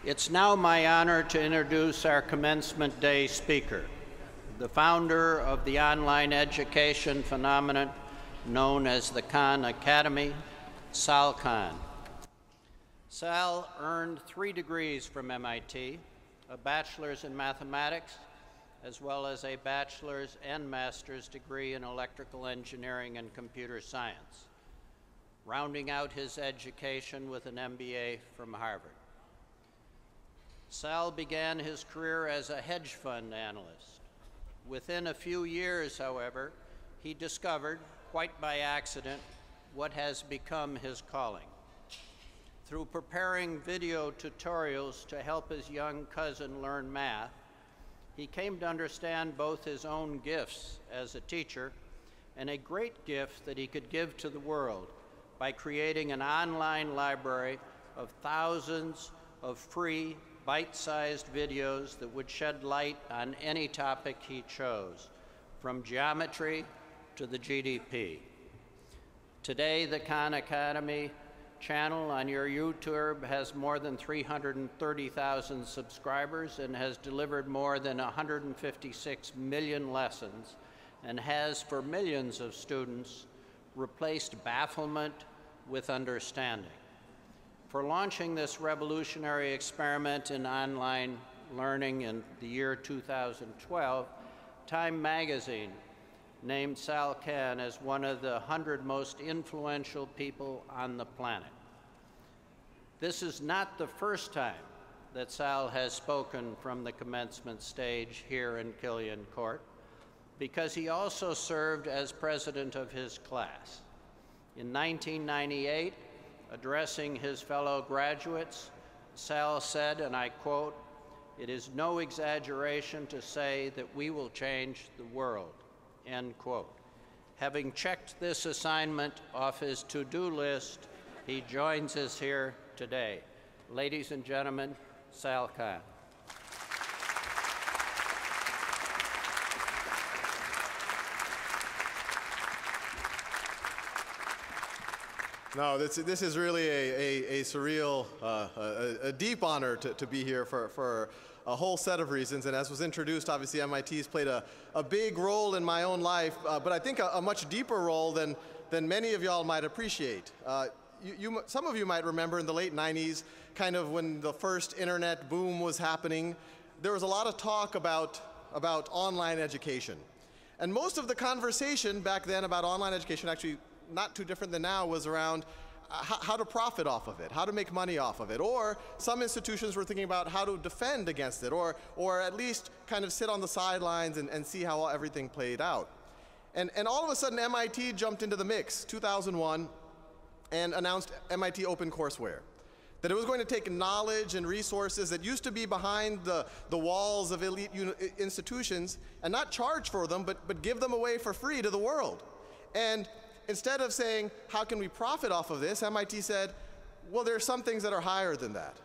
It's now my honor to introduce our Commencement Day speaker, the founder of the online education phenomenon known as the Khan Academy, Salman Khan. Sal earned 3 degrees from MIT, a bachelor's in mathematics, as well as a bachelor's and master's degree in electrical engineering and computer science, rounding out his education with an MBA from Harvard. Sal began his career as a hedge fund analyst. Within a few years, however, he discovered, quite by accident, what has become his calling. Through preparing video tutorials to help his young cousin learn math, he came to understand both his own gifts as a teacher and a great gift that he could give to the world by creating an online library of thousands of free, bite-sized videos that would shed light on any topic he chose, from geometry to the GDP. Today, the Khan Academy channel on your YouTube has more than 330,000 subscribers and has delivered more than 156 million lessons and has, for millions of students, replaced bafflement with understanding. For launching this revolutionary experiment in online learning in the year 2012, Time magazine named Sal Khan as one of the 100 most influential people on the planet. This is not the first time that Sal has spoken from the commencement stage here in Killian Court, because he also served as president of his class. In 1998, addressing his fellow graduates, Sal said, and I quote, "It is no exaggeration to say that we will change the world," end quote. Having checked this assignment off his to-do list, he joins us here today. Ladies and gentlemen, Sal Khan. No, this is really a surreal, a deep honor to be here for a whole set of reasons. And as was introduced, obviously MIT's played a big role in my own life, but I think a much deeper role than many of y'all might appreciate. Some of you might remember in the late 90s, kind of when the first internet boom was happening, there was a lot of talk about online education. And most of the conversation back then about online education, actually not too different than now, was around how to profit off of it, how to make money off of it, or some institutions were thinking about how to defend against it, or at least kind of sit on the sidelines and see how everything played out. And all of a sudden MIT jumped into the mix, 2001, and announced MIT OpenCourseWare. That it was going to take knowledge and resources that used to be behind the walls of elite institutions and not charge for them, but give them away for free to the world. And instead of saying, how can we profit off of this, MIT said, well, there are some things that are higher than that.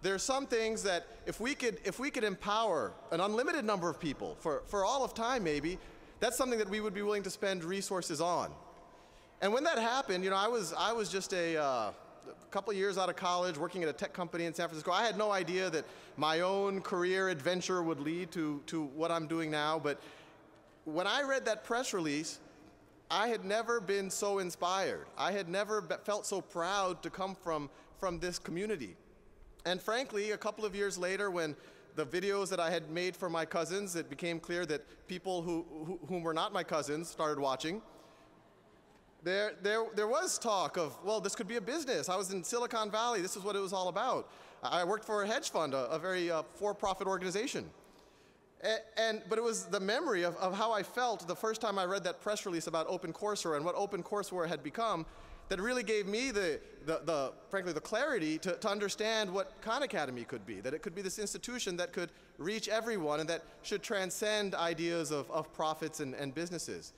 There are some things that if we could empower an unlimited number of people for all of time maybe, that's something that we would be willing to spend resources on. And when that happened, you know, I was just a couple of years out of college working at a tech company in San Francisco. I had no idea that my own career adventure would lead to what I'm doing now, but when I read that press release, I had never been so inspired. I had never felt so proud to come from this community. And frankly, a couple of years later, when the videos that I had made for my cousins, it became clear that people whom were not my cousins started watching. There was talk of, well, this could be a business. I was in Silicon Valley. This is what it was all about. I worked for a hedge fund, a very for-profit organization. But it was the memory of how I felt the first time I read that press release about OpenCourseWare and what OpenCourseWare had become that really gave me frankly, the clarity to understand what Khan Academy could be, that it could be this institution that could reach everyone and that should transcend ideas of profits and businesses.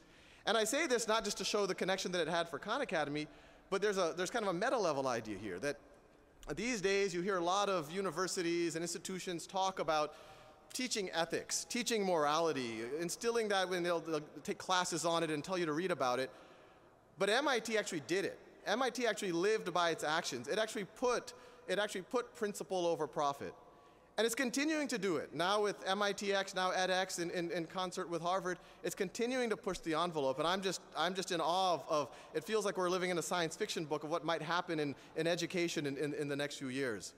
And I say this not just to show the connection that it had for Khan Academy, but there's kind of a meta-level idea here that these days you hear a lot of universities and institutions talk about teaching ethics, teaching morality, instilling that when they'll take classes on it and tell you to read about it. But MIT actually did it. MIT actually lived by its actions. It actually put principle over profit. And it's continuing to do it. Now with MITx, now edX, in concert with Harvard, it's continuing to push the envelope. And I'm just in awe of, it feels like we're living in a science fiction book of what might happen in education in the next few years.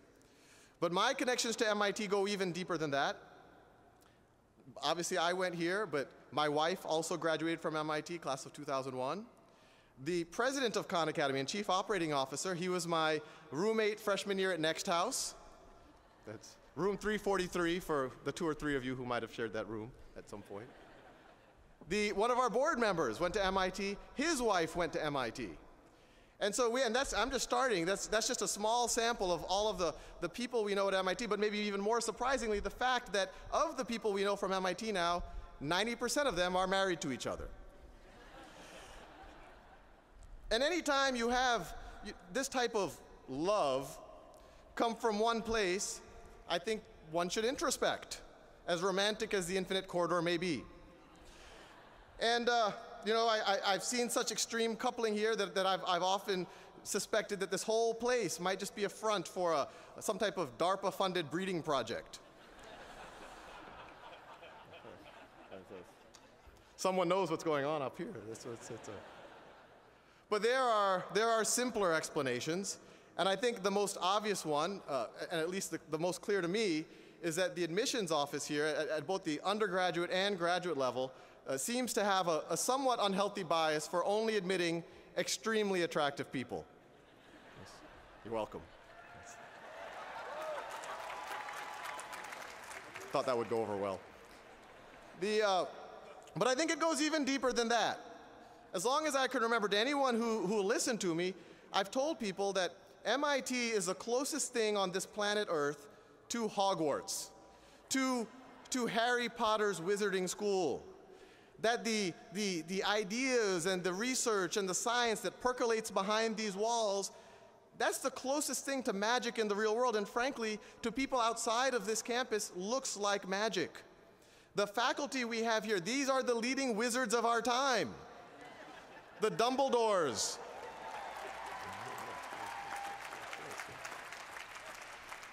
But my connections to MIT go even deeper than that. Obviously, I went here, but my wife also graduated from MIT, class of 2001. The president of Khan Academy and chief operating officer, he was my roommate freshman year at Next House. That's room 343 for the 2 or 3 of you who might have shared that room at some point. One of our board members went to MIT. His wife went to MIT. And so I'm just starting. That's just a small sample of all of the people we know at MIT, but maybe even more surprisingly, the fact that of the people we know from MIT now, 90% of them are married to each other. And anytime you have this type of love come from one place, I think one should introspect, as romantic as the infinite corridor may be. And you know, I've seen such extreme coupling here that I've often suspected that this whole place might just be a front for some type of DARPA-funded breeding project. Someone knows what's going on up here. But there are simpler explanations. And I think the most obvious one, and at least the most clear to me, is that the admissions office here at both the undergraduate and graduate level seems to have a somewhat unhealthy bias for only admitting extremely attractive people. Yes. You're welcome. Yes. Thought that would go over well. But I think it goes even deeper than that. As long as I can remember, to anyone who listened to me, I've told people that MIT is the closest thing on this planet Earth to Hogwarts, to Harry Potter's wizarding school. That the ideas and the research and the science that percolates behind these walls, that's the closest thing to magic in the real world, and frankly, to people outside of this campus, looks like magic. The faculty we have here, these are the leading wizards of our time. The Dumbledores.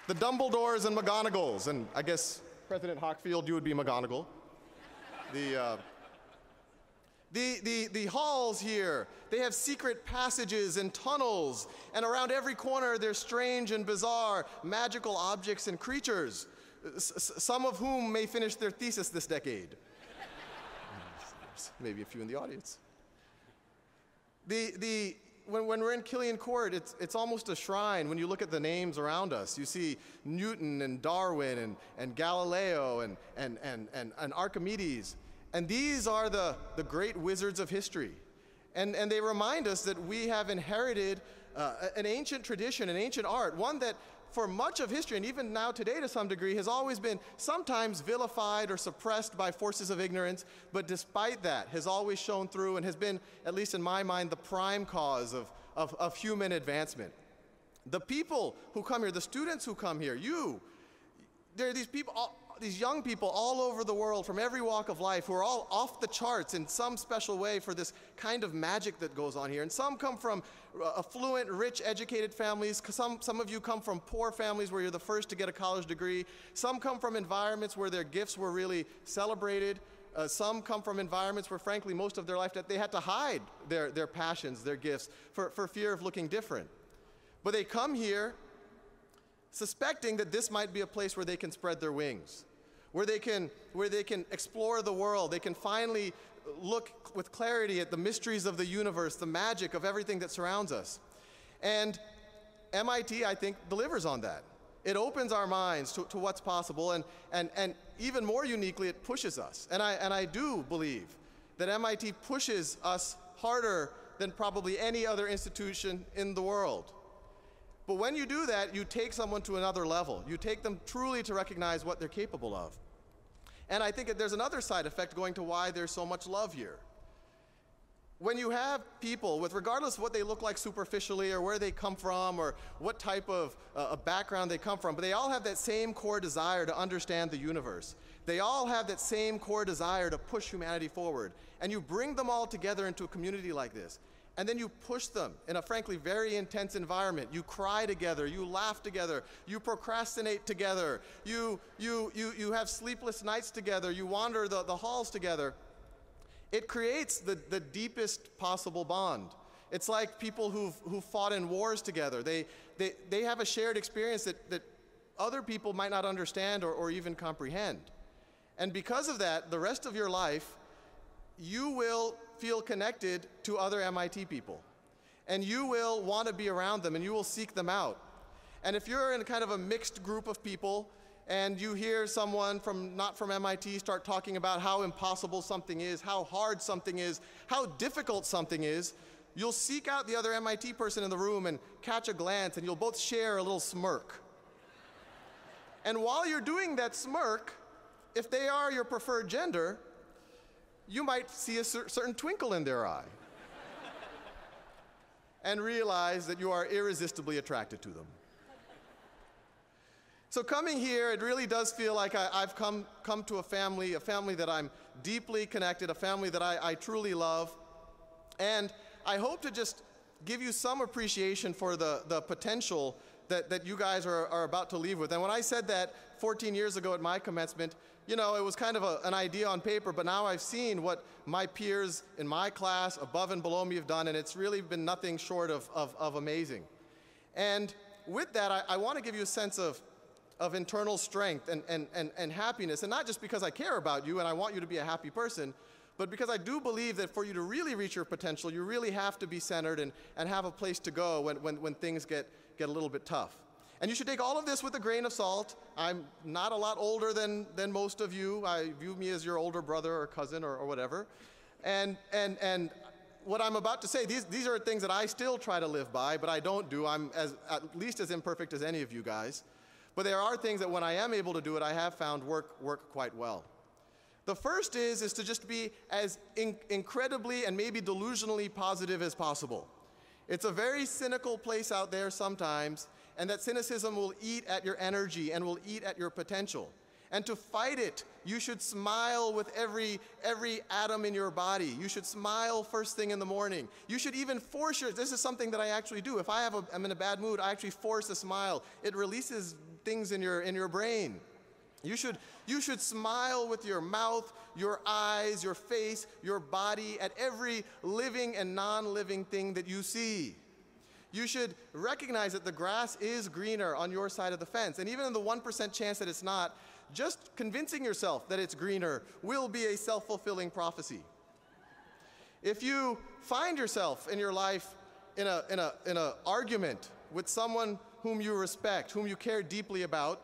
The Dumbledores and McGonagalls, and I guess President Hockfield, you would be McGonagall. The halls here, they have secret passages and tunnels, and around every corner there's strange and bizarre magical objects and creatures, some of whom may finish their thesis this decade. Maybe a few in the audience. When we're in Killian Court, it's almost a shrine when you look at the names around us. You see Newton and Darwin and Galileo and Archimedes. And these are the great wizards of history. And they remind us that we have inherited an ancient tradition, an ancient art, one that for much of history, and even now today to some degree, has always been sometimes vilified or suppressed by forces of ignorance, but despite that has always shone through and has been, at least in my mind, the prime cause of human advancement. The people who come here, the students who come here, there are these people, these young people all over the world from every walk of life who are all off the charts in some special way for this kind of magic that goes on here. And some come from affluent, rich, educated families. Some of you come from poor families where you're the first to get a college degree. Some come from environments where their gifts were really celebrated. Some come from environments where, frankly, most of their life they had to hide their passions, their gifts, for fear of looking different. But they come here suspecting that this might be a place where they can spread their wings, where they can explore the world, they can finally look with clarity at the mysteries of the universe, the magic of everything that surrounds us. And MIT, I think, delivers on that. It opens our minds to what's possible, and even more uniquely, it pushes us. And I do believe that MIT pushes us harder than probably any other institution in the world. But when you do that, you take someone to another level. You take them truly to recognize what they're capable of. And I think that there's another side effect going to why there's so much love here. When you have people, regardless of what they look like superficially or where they come from or what type of background they come from, but they all have that same core desire to understand the universe. They all have that same core desire to push humanity forward. And you bring them all together into a community like this. And then you push them in a frankly very intense environment. You cry together, you laugh together, you procrastinate together, you have sleepless nights together, you wander the halls together. It creates the deepest possible bond. It's like people who've fought in wars together. They have a shared experience that other people might not understand or even comprehend. And because of that, the rest of your life, you will feel connected to other MIT people. And you will want to be around them, and you will seek them out. And if you're in kind of a mixed group of people, and you hear someone not from MIT start talking about how impossible something is, how hard something is, how difficult something is, you'll seek out the other MIT person in the room and catch a glance, and you'll both share a little smirk. And while you're doing that smirk, if they are your preferred gender, you might see a certain twinkle in their eye and realize that you are irresistibly attracted to them. So coming here, it really does feel like I've come to a family that I'm deeply connected, a family that I truly love. And I hope to just give you some appreciation for the potential that you guys are about to leave with. And when I said that 14 years ago at my commencement, you know, it was kind of an idea on paper, but now I've seen what my peers in my class above and below me have done, and it's really been nothing short of amazing. And with that, I want to give you a sense of internal strength and happiness, and not just because I care about you and I want you to be a happy person, but because I do believe that for you to really reach your potential, you really have to be centered and have a place to go when things get a little bit tough. And you should take all of this with a grain of salt. I'm not a lot older than most of you. I view me as your older brother or cousin or whatever. And what I'm about to say, these are things that I still try to live by, but I don't do. I'm at least as imperfect as any of you guys. But there are things that when I am able to do it, I have found work quite well. The first is to just be as incredibly and maybe delusionally positive as possible. It's a very cynical place out there sometimes, and that cynicism will eat at your energy and will eat at your potential. And to fight it, you should smile with every atom in your body. You should smile first thing in the morning. You should even force this is something that I actually do. If I'm in a bad mood, I actually force a smile. It releases things in your brain. You should smile with your mouth, your eyes, your face, your body, at every living and non-living thing that you see. You should recognize that the grass is greener on your side of the fence. And even in the 1% chance that it's not, just convincing yourself that it's greener will be a self-fulfilling prophecy. If you find yourself in your life in an argument with someone whom you respect, whom you care deeply about,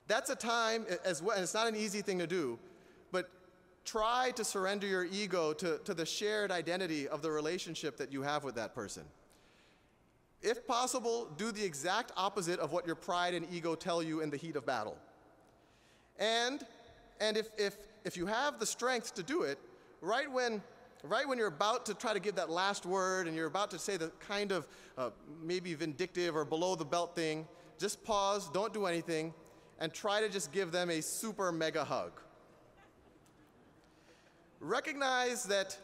that's a time as well, and it's not an easy thing to do, but try to surrender your ego to the shared identity of the relationship that you have with that person. If possible, do the exact opposite of what your pride and ego tell you in the heat of battle. And if you have the strength to do it, right when you're about to try to give that last word and you're about to say the kind of maybe vindictive or below the belt thing, just pause, don't do anything, and try to just give them a super mega hug. Recognize that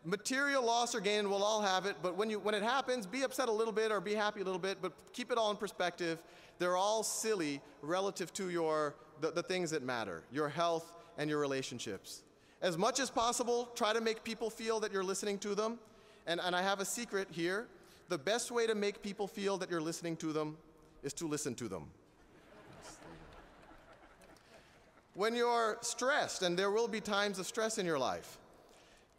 material loss or gain, we'll all have it, but when it happens, be upset a little bit or be happy a little bit, but keep it all in perspective. They're all silly relative to the things that matter, your health and your relationships. As much as possible, try to make people feel that you're listening to them. And I have a secret here. The best way to make people feel that you're listening to them is to listen to them. When you're stressed, and there will be times of stress in your life,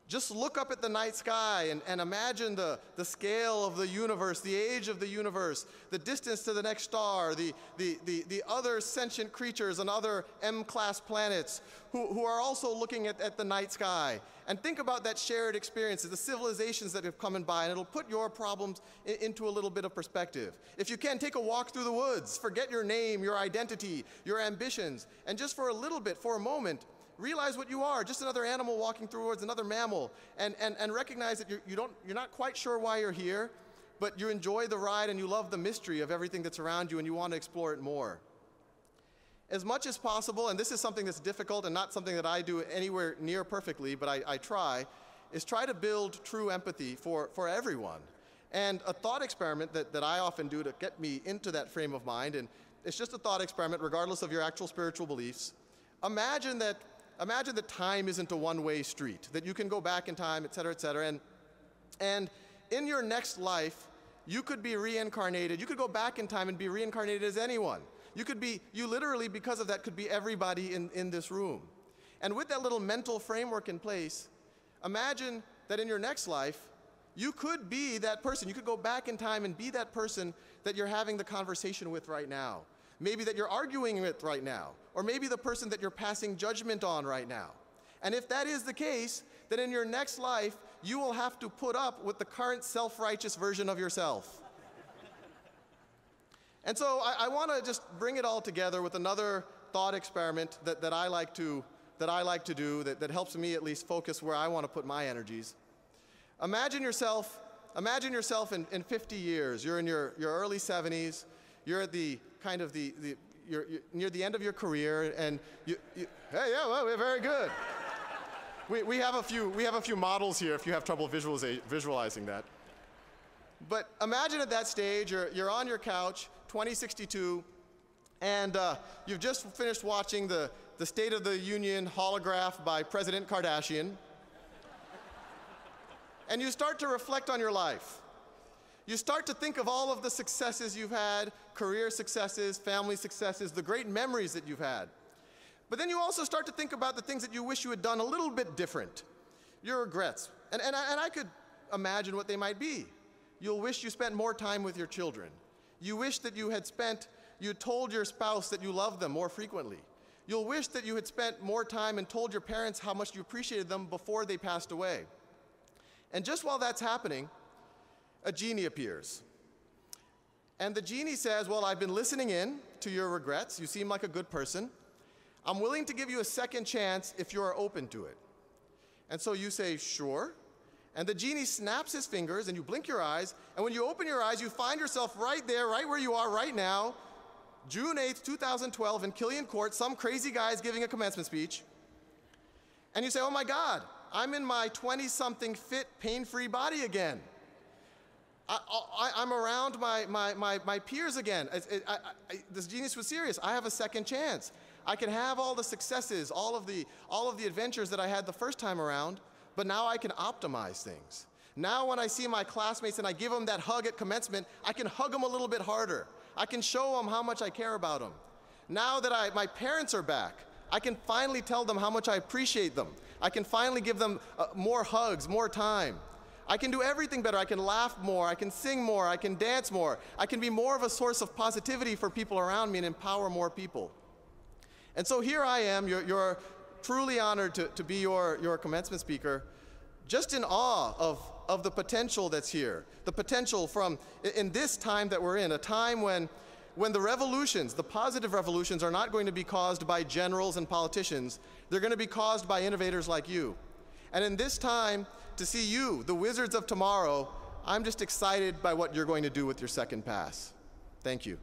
just look up at the night sky and imagine the scale of the universe, the age of the universe, the distance to the next star, the other sentient creatures on other M-class planets who are also looking at the night sky. And think about that shared experience, the civilizations that have come by, and it'll put your problems into a little bit of perspective. If you can, take a walk through the woods. Forget your name, your identity, your ambitions, and just for a little bit, for a moment, realize what you are, just another animal walking towards another mammal, and recognize that you're not quite sure why you're here, but you enjoy the ride and you love the mystery of everything that's around you and you want to explore it more. As much as possible, and this is something that's difficult and not something that I do anywhere near perfectly, but I try, is try to build true empathy for everyone. And a thought experiment that I often do to get me into that frame of mind, and it's just a thought experiment regardless of your actual spiritual beliefs. Imagine that time isn't a one-way street, that you can go back in time, et cetera, and in your next life, you could be reincarnated. You could go back in time and be reincarnated as anyone. You literally, because of that, could be everybody in this room. And with that little mental framework in place, imagine that in your next life, you could be that person. You could go back in time and be that person that you're having the conversation with right now. Maybe that you're arguing with right now. Or maybe the person that you're passing judgment on right now. And if that is the case, then in your next life, you will have to put up with the current self-righteous version of yourself. And so I want to just bring it all together with another thought experiment that I like to do, that helps me at least focus where I want to put my energies. Imagine yourself in 50 years. You're in your early 70s. You're at you're near the end of your career, and we're very good. We have a few models here if you have trouble visualizing that. But imagine at that stage, you're on your couch, 2062, and you've just finished watching the State of the Union holograph by President Kardashian. And you start to reflect on your life. You start to think of all of the successes you've had, career successes, family successes, the great memories that you've had. But then you also start to think about the things that you wish you had done a little bit different, your regrets. And I could imagine what they might be. You'll wish you spent more time with your children. You wish that you told your spouse that you loved them more frequently. You'll wish that you had spent more time and told your parents how much you appreciated them before they passed away. And just while that's happening, a genie appears. And the genie says, well, I've been listening in to your regrets. You seem like a good person. I'm willing to give you a second chance if you're open to it. And so you say, sure. And the genie snaps his fingers, and you blink your eyes. And when you open your eyes, you find yourself right there, right where you are right now, June 8th, 2012, in Killian Court. Some crazy guy is giving a commencement speech. And you say, oh my God, I'm in my 20-something fit, pain-free body again. I'm around my peers again. This genius was serious. I have a second chance. I can have all the successes, all of the adventures that I had the first time around, but now I can optimize things. Now when I see my classmates and I give them that hug at commencement, I can hug them a little bit harder. I can show them how much I care about them. Now that my parents are back, I can finally tell them how much I appreciate them. I can finally give them more hugs, more time. I can do everything better. I can laugh more. I can sing more. I can dance more. I can be more of a source of positivity for people around me and empower more people. And so here I am. You're truly honored to be your commencement speaker, just in awe of the potential that's here, the potential in this time that we're in, a time when the revolutions, the positive revolutions, are not going to be caused by generals and politicians. They're going to be caused by innovators like you. And in this time, to see you, the wizards of tomorrow, I'm just excited by what you're going to do with your second pass. Thank you.